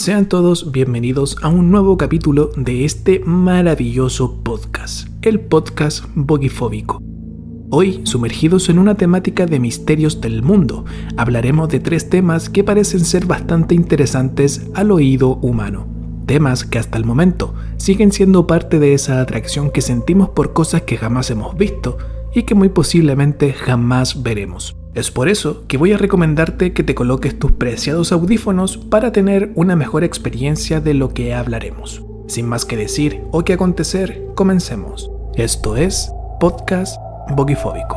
Sean todos bienvenidos a un nuevo capítulo de este maravilloso podcast, el podcast Bogifóbico. Hoy, sumergidos en una temática de misterios del mundo, hablaremos de 3 temas que parecen ser bastante interesantes al oído humano. Temas que hasta el momento siguen siendo parte de esa atracción que sentimos por cosas que jamás hemos visto y que muy posiblemente jamás veremos. Es por eso que voy a recomendarte que te coloques tus preciados audífonos para tener una mejor experiencia de lo que hablaremos. Sin más que decir o que acontecer, comencemos. Esto es Podcast Bogifóbico.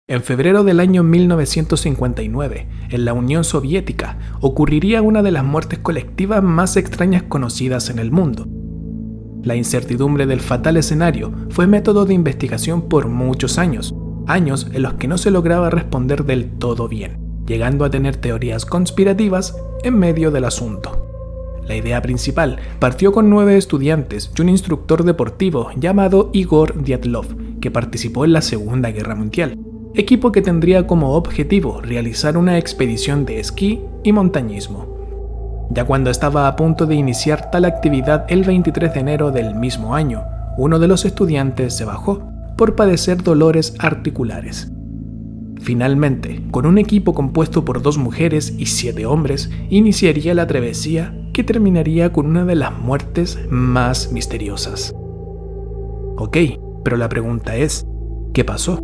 En febrero del año 1959, en la Unión Soviética, ocurriría una de las muertes colectivas más extrañas conocidas en el mundo. La incertidumbre del fatal escenario fue método de investigación por muchos años en los que no se lograba responder del todo bien, llegando a tener teorías conspirativas en medio del asunto. La idea principal partió con 9 estudiantes y un instructor deportivo llamado Igor Dyatlov, que participó en la Segunda Guerra Mundial. Equipo que tendría como objetivo realizar una expedición de esquí y montañismo. Ya cuando estaba a punto de iniciar tal actividad el 23 de enero del mismo año, uno de los estudiantes se bajó por padecer dolores articulares. Finalmente, con un equipo compuesto por 2 mujeres y 7 hombres, iniciaría la travesía que terminaría con una de las muertes más misteriosas. Ok, pero la pregunta es, ¿qué pasó?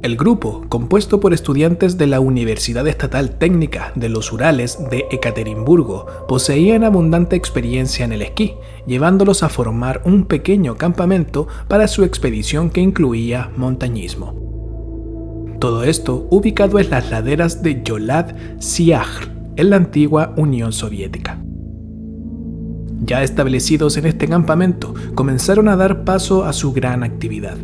El grupo, compuesto por estudiantes de la Universidad Estatal Técnica de los Urales de Ekaterimburgo, poseían abundante experiencia en el esquí, llevándolos a formar un pequeño campamento para su expedición que incluía montañismo. Todo esto ubicado en las laderas de Yolad-Siajl, en la antigua Unión Soviética. Ya establecidos en este campamento, comenzaron a dar paso a su gran actividad.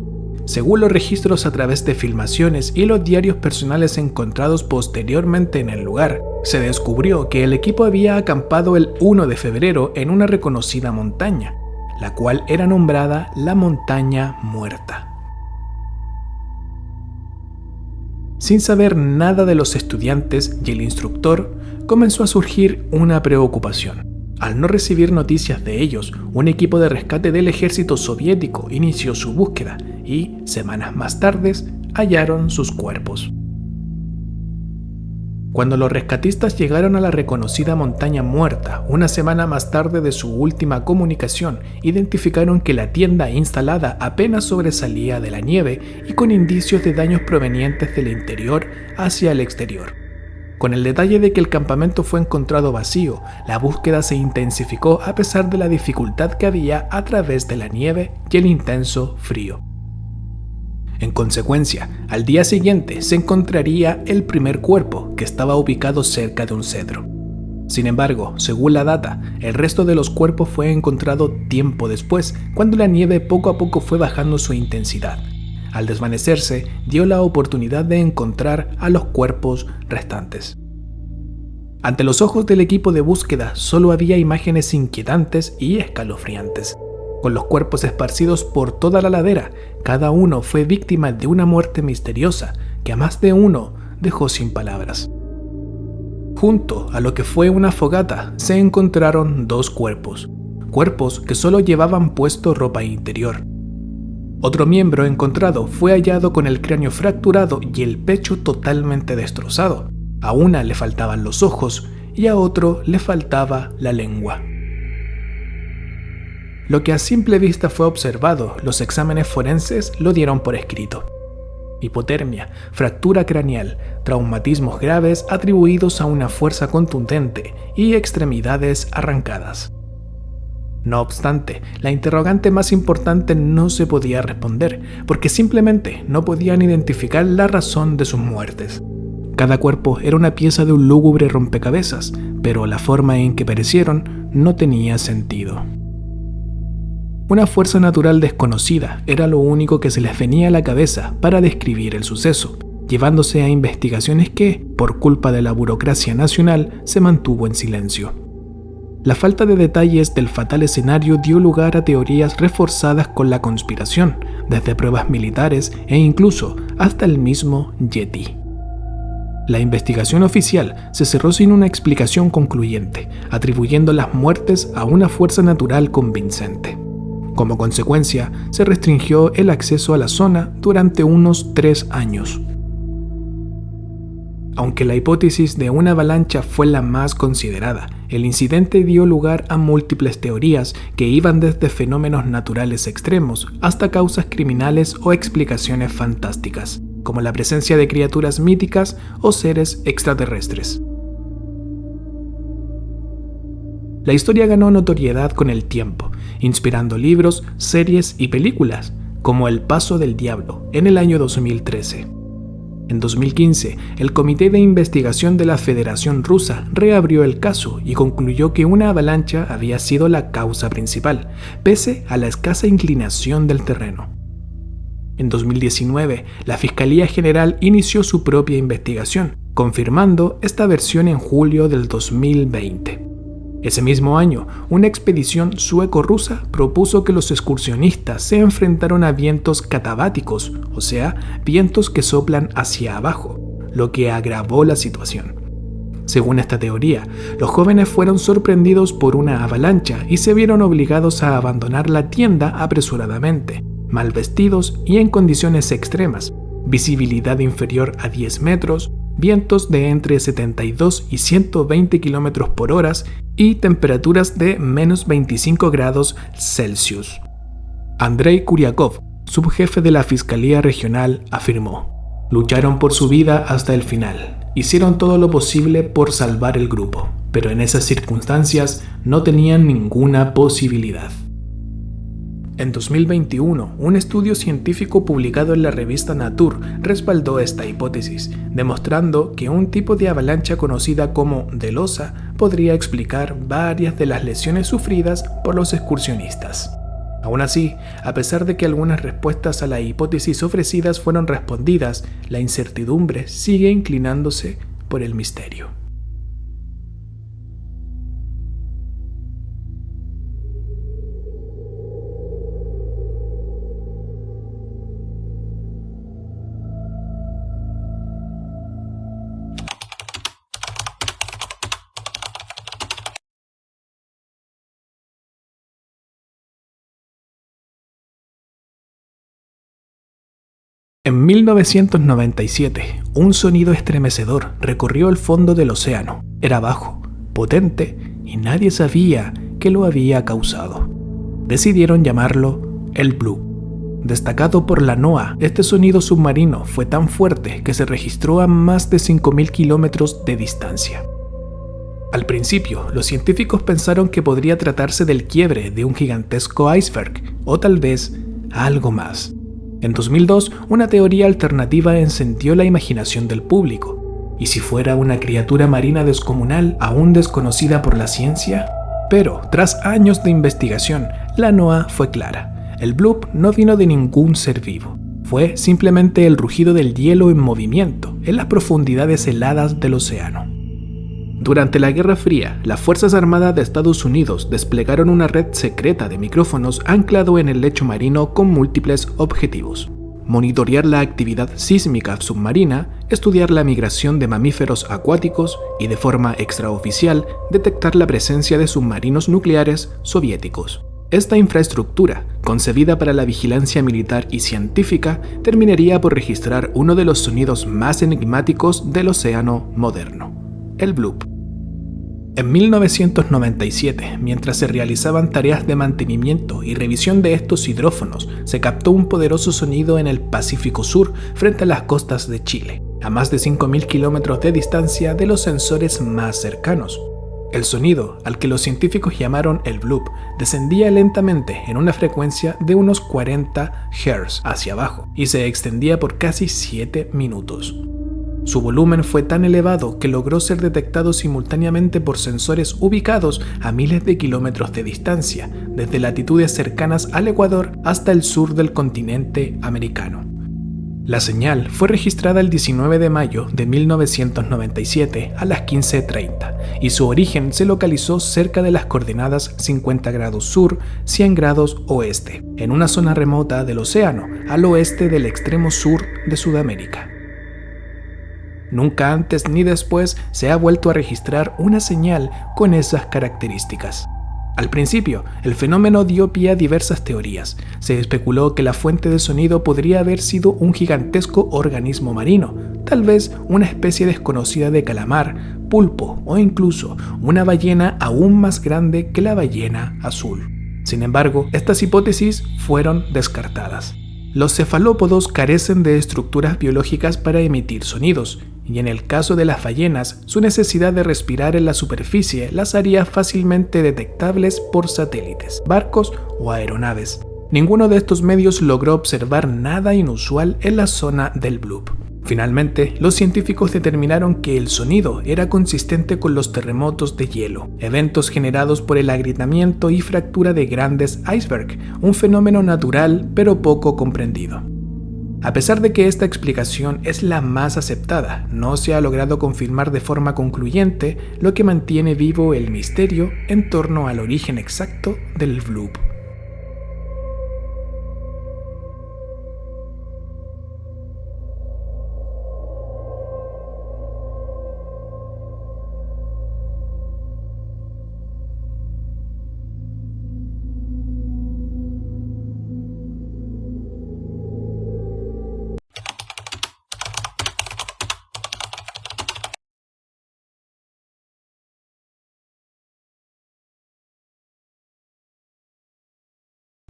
Según los registros a través de filmaciones y los diarios personales encontrados posteriormente en el lugar, se descubrió que el equipo había acampado el 1 de febrero en una reconocida montaña, la cual era nombrada la Montaña Muerta. Sin saber nada de los estudiantes y el instructor, comenzó a surgir una preocupación. Al no recibir noticias de ellos, un equipo de rescate del ejército soviético inició su búsqueda y, semanas más tarde, hallaron sus cuerpos. Cuando los rescatistas llegaron a la reconocida Montaña Muerta, una semana más tarde de su última comunicación, identificaron que la tienda instalada apenas sobresalía de la nieve y con indicios de daños provenientes del interior hacia el exterior. Con el detalle de que el campamento fue encontrado vacío, la búsqueda se intensificó a pesar de la dificultad que había a través de la nieve y el intenso frío. En consecuencia, al día siguiente se encontraría el primer cuerpo, que estaba ubicado cerca de un cedro. Sin embargo, según la data, el resto de los cuerpos fue encontrado tiempo después, cuando la nieve poco a poco fue bajando su intensidad. Al desvanecerse, dio la oportunidad de encontrar a los cuerpos restantes. Ante los ojos del equipo de búsqueda solo había imágenes inquietantes y escalofriantes. Con los cuerpos esparcidos por toda la ladera, cada uno fue víctima de una muerte misteriosa que a más de uno dejó sin palabras. Junto a lo que fue una fogata se encontraron 2 cuerpos que solo llevaban puesto ropa interior. Otro miembro encontrado fue hallado con el cráneo fracturado y el pecho totalmente destrozado. A una le faltaban los ojos y a otro le faltaba la lengua. Lo que a simple vista fue observado, los exámenes forenses lo dieron por escrito. Hipotermia, fractura craneal, traumatismos graves atribuidos a una fuerza contundente y extremidades arrancadas. No obstante, la interrogante más importante no se podía responder, porque simplemente no podían identificar la razón de sus muertes. Cada cuerpo era una pieza de un lúgubre rompecabezas, pero la forma en que perecieron no tenía sentido. Una fuerza natural desconocida era lo único que se les venía a la cabeza para describir el suceso, llevándose a investigaciones que, por culpa de la burocracia nacional, se mantuvo en silencio. La falta de detalles del fatal escenario dio lugar a teorías reforzadas con la conspiración, desde pruebas militares e incluso hasta el mismo Yeti. La investigación oficial se cerró sin una explicación concluyente, atribuyendo las muertes a una fuerza natural convincente. Como consecuencia, se restringió el acceso a la zona durante unos 3 años. Aunque la hipótesis de una avalancha fue la más considerada, el incidente dio lugar a múltiples teorías que iban desde fenómenos naturales extremos hasta causas criminales o explicaciones fantásticas, como la presencia de criaturas míticas o seres extraterrestres. La historia ganó notoriedad con el tiempo, inspirando libros, series y películas, como El Paso del Diablo, en el año 2013. En 2015, el Comité de Investigación de la Federación Rusa reabrió el caso y concluyó que una avalancha había sido la causa principal, pese a la escasa inclinación del terreno. En 2019, la Fiscalía General inició su propia investigación, confirmando esta versión en julio del 2020. Ese mismo año, una expedición sueco-rusa propuso que los excursionistas se enfrentaran a vientos catabáticos, o sea, vientos que soplan hacia abajo, lo que agravó la situación. Según esta teoría, los jóvenes fueron sorprendidos por una avalancha y se vieron obligados a abandonar la tienda apresuradamente, mal vestidos y en condiciones extremas, visibilidad inferior a 10 metros, vientos de entre 72 y 120 km por hora y temperaturas de menos 25 grados Celsius. Andrei Kuryakov, subjefe de la Fiscalía Regional, afirmó: "Lucharon por su vida hasta el final, hicieron todo lo posible por salvar el grupo, pero en esas circunstancias no tenían ninguna posibilidad". En 2021, un estudio científico publicado en la revista Nature respaldó esta hipótesis, demostrando que un tipo de avalancha conocida como delosa podría explicar varias de las lesiones sufridas por los excursionistas. Aún así, a pesar de que algunas respuestas a la hipótesis ofrecidas fueron respondidas, la incertidumbre sigue inclinándose por el misterio. En 1997, un sonido estremecedor recorrió el fondo del océano. Era bajo, potente y nadie sabía qué lo había causado. Decidieron llamarlo el Bloop. Destacado por la NOAA, este sonido submarino fue tan fuerte que se registró a más de 5.000 kilómetros de distancia. Al principio, los científicos pensaron que podría tratarse del quiebre de un gigantesco iceberg, o tal vez algo más. En 2002, una teoría alternativa encendió la imaginación del público. ¿Y si fuera una criatura marina descomunal aún desconocida por la ciencia? Pero, tras años de investigación, la NOAA fue clara. El bloop no vino de ningún ser vivo. Fue simplemente el rugido del hielo en movimiento en las profundidades heladas del océano. Durante la Guerra Fría, las Fuerzas Armadas de Estados Unidos desplegaron una red secreta de micrófonos anclado en el lecho marino con múltiples objetivos: monitorear la actividad sísmica submarina, estudiar la migración de mamíferos acuáticos y, de forma extraoficial, detectar la presencia de submarinos nucleares soviéticos. Esta infraestructura, concebida para la vigilancia militar y científica, terminaría por registrar uno de los sonidos más enigmáticos del océano moderno: el bloop. En 1997, mientras se realizaban tareas de mantenimiento y revisión de estos hidrófonos, se captó un poderoso sonido en el Pacífico Sur frente a las costas de Chile, a más de 5.000 kilómetros de distancia de los sensores más cercanos. El sonido, al que los científicos llamaron el bloop, descendía lentamente en una frecuencia de unos 40 Hz hacia abajo y se extendía por casi 7 minutos. Su volumen fue tan elevado que logró ser detectado simultáneamente por sensores ubicados a miles de kilómetros de distancia, desde latitudes cercanas al Ecuador hasta el sur del continente americano. La señal fue registrada el 19 de mayo de 1997 a las 15:30 y su origen se localizó cerca de las coordenadas 50 grados sur, 100 grados oeste, en una zona remota del océano, al oeste del extremo sur de Sudamérica. Nunca antes ni después se ha vuelto a registrar una señal con esas características. Al principio, el fenómeno dio pie a diversas teorías. Se especuló que la fuente de sonido podría haber sido un gigantesco organismo marino, tal vez una especie desconocida de calamar, pulpo o incluso una ballena aún más grande que la ballena azul. Sin embargo, estas hipótesis fueron descartadas. Los cefalópodos carecen de estructuras biológicas para emitir sonidos, y en el caso de las ballenas, su necesidad de respirar en la superficie las haría fácilmente detectables por satélites, barcos o aeronaves. Ninguno de estos medios logró observar nada inusual en la zona del bloop. Finalmente, los científicos determinaron que el sonido era consistente con los terremotos de hielo, eventos generados por el agrietamiento y fractura de grandes icebergs, un fenómeno natural pero poco comprendido. A pesar de que esta explicación es la más aceptada, no se ha logrado confirmar de forma concluyente, lo que mantiene vivo el misterio en torno al origen exacto del bloop.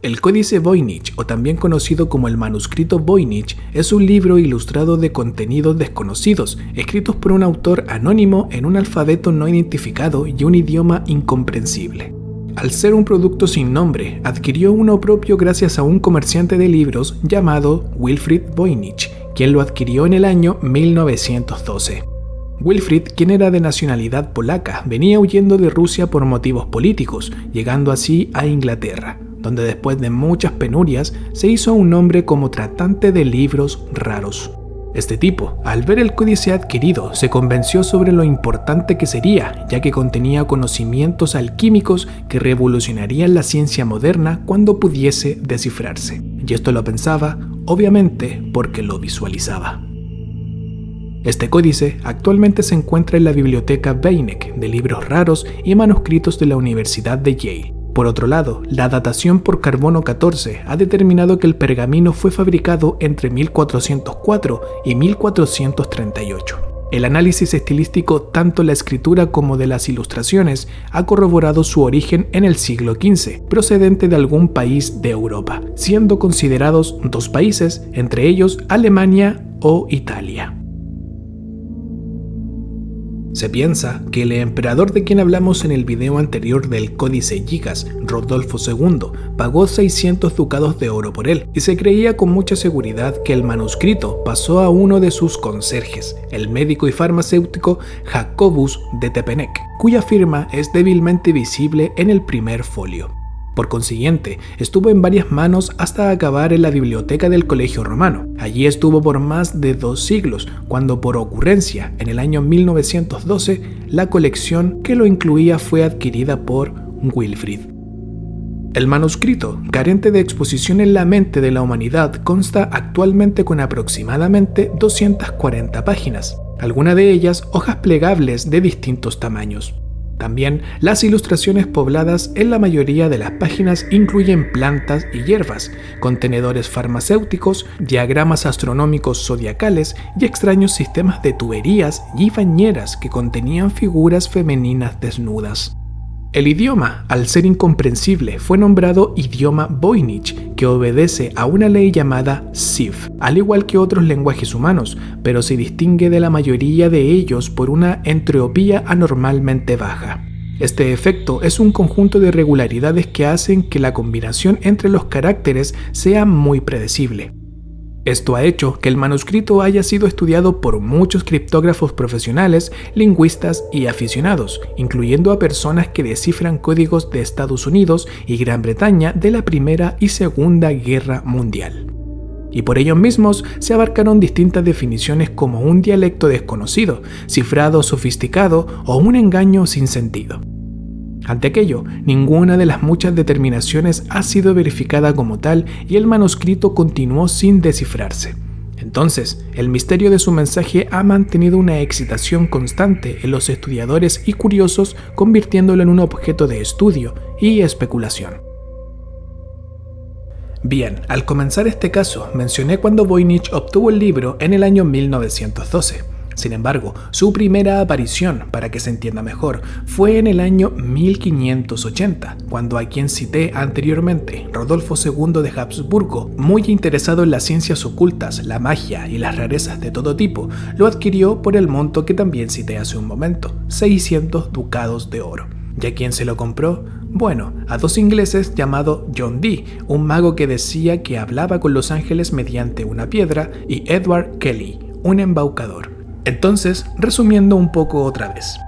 El Códice Voynich, o también conocido como el Manuscrito Voynich, es un libro ilustrado de contenidos desconocidos, escritos por un autor anónimo en un alfabeto no identificado y un idioma incomprensible. Al ser un producto sin nombre, adquirió uno propio gracias a un comerciante de libros llamado Wilfrid Voynich, quien lo adquirió en el año 1912. Wilfrid, quien era de nacionalidad polaca, venía huyendo de Rusia por motivos políticos, llegando así a Inglaterra, donde después de muchas penurias se hizo un nombre como tratante de libros raros. Este tipo, al ver el códice adquirido, se convenció sobre lo importante que sería, ya que contenía conocimientos alquímicos que revolucionarían la ciencia moderna cuando pudiese descifrarse. Y esto lo pensaba, obviamente, porque lo visualizaba. Este códice actualmente se encuentra en la biblioteca Beinecke de libros raros y manuscritos de la Universidad de Yale. Por otro lado, la datación por carbono 14 ha determinado que el pergamino fue fabricado entre 1404 y 1438. El análisis estilístico, tanto la escritura como de las ilustraciones, ha corroborado su origen en el siglo XV, procedente de algún país de Europa, siendo considerados dos países, entre ellos Alemania o Italia. Se piensa que el emperador de quien hablamos en el video anterior del Códice Gigas, Rodolfo II, pagó 600 ducados de oro por él, y se creía con mucha seguridad que el manuscrito pasó a uno de sus conserjes, el médico y farmacéutico Jacobus de Tepenec, cuya firma es débilmente visible en el primer folio. Por consiguiente, estuvo en varias manos hasta acabar en la biblioteca del Colegio Romano. Allí estuvo por más de 2 siglos, cuando por ocurrencia, en el año 1912, la colección que lo incluía fue adquirida por Wilfrid. El manuscrito, carente de exposición en la mente de la humanidad, consta actualmente con aproximadamente 240 páginas, algunas de ellas hojas plegables de distintos tamaños. También las ilustraciones pobladas en la mayoría de las páginas incluyen plantas y hierbas, contenedores farmacéuticos, diagramas astronómicos zodiacales y extraños sistemas de tuberías y bañeras que contenían figuras femeninas desnudas. El idioma, al ser incomprensible, fue nombrado idioma Voynich, que obedece a una ley llamada Sif, al igual que otros lenguajes humanos, pero se distingue de la mayoría de ellos por una entropía anormalmente baja. Este efecto es un conjunto de irregularidades que hacen que la combinación entre los caracteres sea muy predecible. Esto ha hecho que el manuscrito haya sido estudiado por muchos criptógrafos profesionales, lingüistas y aficionados, incluyendo a personas que descifran códigos de Estados Unidos y Gran Bretaña de la Primera y Segunda Guerra Mundial. Y por ellos mismos se abarcaron distintas definiciones como un dialecto desconocido, cifrado sofisticado o un engaño sin sentido. Ante aquello, ninguna de las muchas determinaciones ha sido verificada como tal y el manuscrito continuó sin descifrarse. Entonces, el misterio de su mensaje ha mantenido una excitación constante en los estudiadores y curiosos, convirtiéndolo en un objeto de estudio y especulación. Bien, al comenzar este caso, mencioné cuando Voynich obtuvo el libro en el año 1912. Sin embargo, su primera aparición, para que se entienda mejor, fue en el año 1580, cuando a quien cité anteriormente, Rodolfo II de Habsburgo, muy interesado en las ciencias ocultas, la magia y las rarezas de todo tipo, lo adquirió por el monto que también cité hace un momento, 600 ducados de oro. ¿Y a quién se lo compró? Bueno, a dos ingleses llamado John Dee, un mago que decía que hablaba con los ángeles mediante una piedra, y Edward Kelly, un embaucador. Entonces, resumiendo un poco otra vez.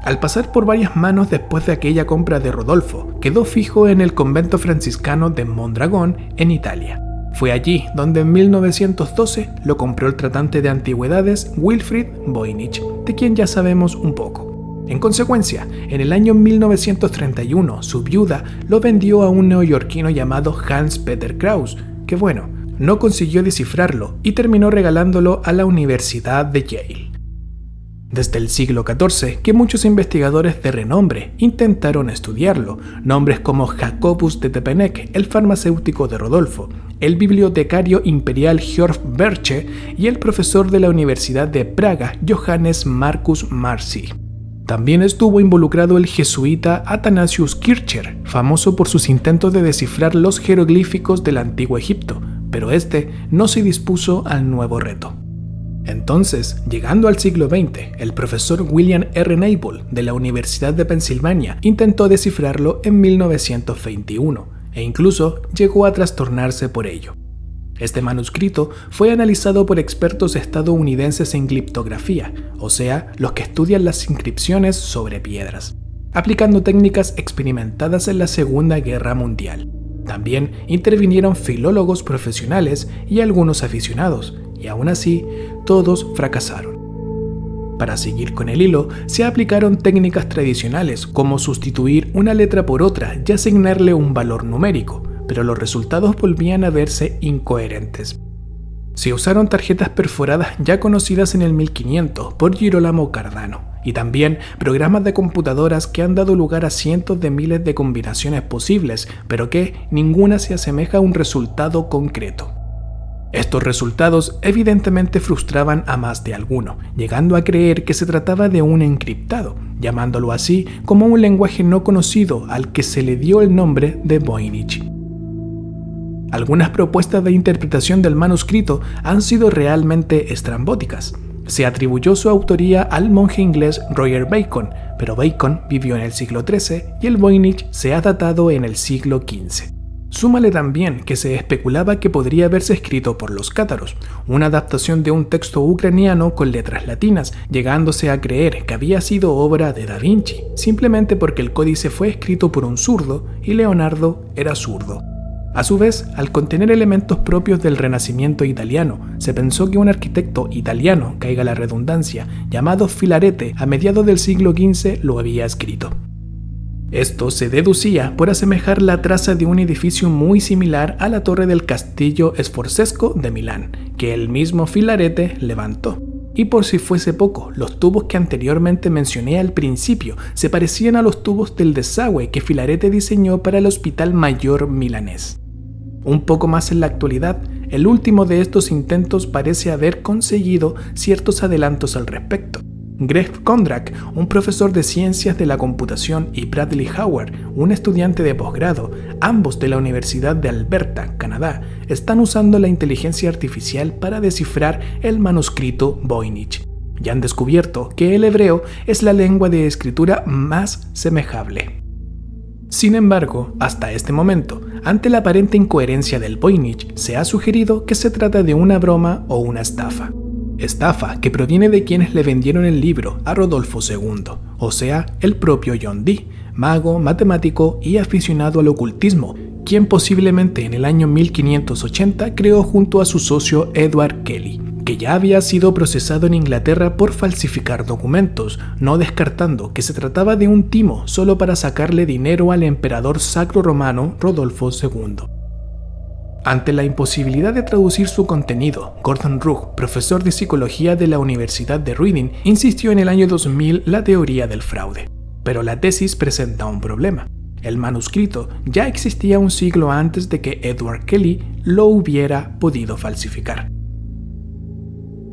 Al pasar por varias manos después de aquella compra de Rodolfo, quedó fijo en el convento franciscano de Mondragón, en Italia. Fue allí donde en 1912 lo compró el tratante de antigüedades Wilfrid Voynich, de quien ya sabemos un poco. En consecuencia, en el año 1931, su viuda lo vendió a un neoyorquino llamado Hans Peter Krause, que no consiguió descifrarlo y terminó regalándolo a la Universidad de Yale. Desde el siglo XIV que muchos investigadores de renombre intentaron estudiarlo, nombres como Jacobus de Tepeneck, el farmacéutico de Rodolfo, el bibliotecario imperial Georg Berche y el profesor de la Universidad de Praga, Johannes Marcus Marci. También estuvo involucrado el jesuita Athanasius Kircher, famoso por sus intentos de descifrar los jeroglíficos del antiguo Egipto, pero este no se dispuso al nuevo reto. Entonces, llegando al siglo XX, el profesor William R. Nable de la Universidad de Pensilvania intentó descifrarlo en 1921 e incluso llegó a trastornarse por ello. Este manuscrito fue analizado por expertos estadounidenses en criptografía, o sea, los que estudian las inscripciones sobre piedras, aplicando técnicas experimentadas en la Segunda Guerra Mundial. También intervinieron filólogos profesionales y algunos aficionados, y aún así, todos fracasaron. Para seguir con el hilo, se aplicaron técnicas tradicionales como sustituir una letra por otra y asignarle un valor numérico, pero los resultados volvían a verse incoherentes. Se usaron tarjetas perforadas ya conocidas en el 1500 por Girolamo Cardano, y también programas de computadoras que han dado lugar a cientos de miles de combinaciones posibles, pero que ninguna se asemeja a un resultado concreto. Estos resultados evidentemente frustraban a más de alguno, llegando a creer que se trataba de un encriptado, llamándolo así como un lenguaje no conocido al que se le dio el nombre de Voynich. Algunas propuestas de interpretación del manuscrito han sido realmente estrambóticas. Se atribuyó su autoría al monje inglés Roger Bacon, pero Bacon vivió en el siglo XIII y el Voynich se ha datado en el siglo XV. Súmale también que se especulaba que podría haberse escrito por los cátaros, una adaptación de un texto ucraniano con letras latinas, llegándose a creer que había sido obra de Da Vinci, simplemente porque el códice fue escrito por un zurdo y Leonardo era zurdo. A su vez, al contener elementos propios del Renacimiento italiano, se pensó que un arquitecto italiano, caiga la redundancia, llamado Filarete, a mediados del siglo XV lo había escrito. Esto se deducía por asemejar la traza de un edificio muy similar a la torre del Castillo Sforzesco de Milán, que el mismo Filarete levantó. Y por si fuese poco, los tubos que anteriormente mencioné al principio se parecían a los tubos del desagüe que Filarete diseñó para el Hospital Mayor milanés. Un poco más en la actualidad, el último de estos intentos parece haber conseguido ciertos adelantos al respecto. Greg Kondrak, un profesor de ciencias de la computación, y Bradley Howard, un estudiante de posgrado, ambos de la Universidad de Alberta, Canadá, están usando la inteligencia artificial para descifrar el manuscrito Voynich. y han descubierto que el hebreo es la lengua de escritura más semejable. Sin embargo, hasta este momento, ante la aparente incoherencia del Voynich, se ha sugerido que se trata de una broma o una estafa. Estafa que proviene de quienes le vendieron el libro a Rodolfo II, o sea, el propio John Dee, mago, matemático y aficionado al ocultismo, quien posiblemente en el año 1580 creó junto a su socio Edward Kelly, que ya había sido procesado en Inglaterra por falsificar documentos, no descartando que se trataba de un timo solo para sacarle dinero al emperador sacro romano Rodolfo II. Ante la imposibilidad de traducir su contenido, Gordon Rugg, profesor de psicología de la Universidad de Reading, insistió en el año 2000 la teoría del fraude. Pero la tesis presenta un problema. El manuscrito ya existía un siglo antes de que Edward Kelly lo hubiera podido falsificar.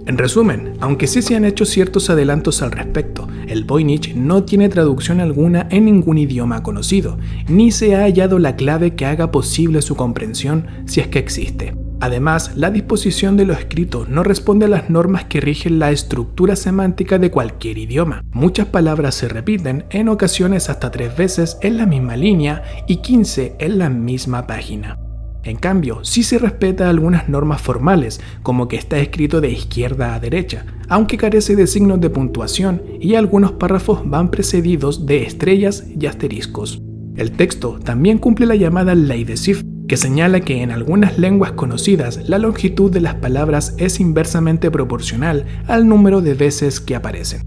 En resumen, aunque sí se han hecho ciertos adelantos al respecto, el Voynich no tiene traducción alguna en ningún idioma conocido, ni se ha hallado la clave que haga posible su comprensión si es que existe. Además, la disposición de lo escrito no responde a las normas que rigen la estructura semántica de cualquier idioma. Muchas palabras se repiten, en ocasiones hasta 3 veces en la misma línea y 15 en la misma página. En cambio, sí se respeta algunas normas formales, como que está escrito de izquierda a derecha, aunque carece de signos de puntuación y algunos párrafos van precedidos de estrellas y asteriscos. El texto también cumple la llamada ley de Zipf, que señala que en algunas lenguas conocidas la longitud de las palabras es inversamente proporcional al número de veces que aparecen.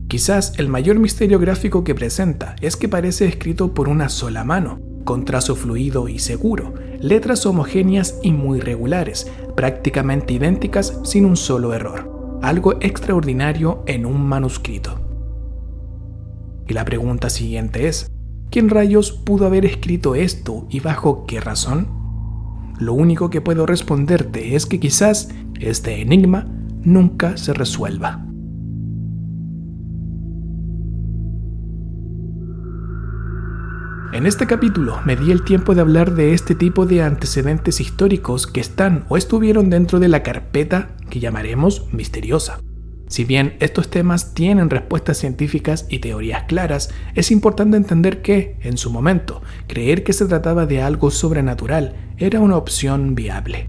Quizás el mayor misterio gráfico que presenta es que parece escrito por una sola mano, con trazo fluido y seguro, letras homogéneas y muy regulares, prácticamente idénticas sin un solo error, algo extraordinario en un manuscrito. Y la pregunta siguiente es, ¿quién rayos pudo haber escrito esto y bajo qué razón? Lo único que puedo responderte es que quizás este enigma nunca se resuelva. En este capítulo me di el tiempo de hablar de este tipo de antecedentes históricos que están o estuvieron dentro de la carpeta que llamaremos misteriosa. Si bien estos temas tienen respuestas científicas y teorías claras, es importante entender que, en su momento, creer que se trataba de algo sobrenatural era una opción viable.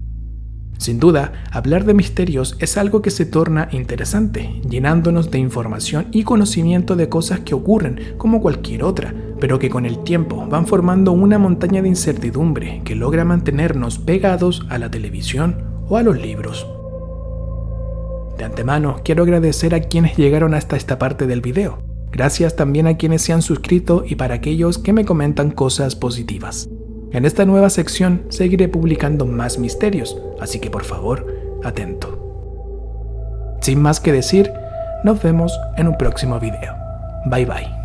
Sin duda, hablar de misterios es algo que se torna interesante, llenándonos de información y conocimiento de cosas que ocurren como cualquier otra, pero que con el tiempo van formando una montaña de incertidumbre que logra mantenernos pegados a la televisión o a los libros. De antemano, quiero agradecer a quienes llegaron hasta esta parte del video. Gracias también a quienes se han suscrito y para aquellos que me comentan cosas positivas. En esta nueva sección seguiré publicando más misterios, así que por favor, atento. Sin más que decir, nos vemos en un próximo video. Bye bye.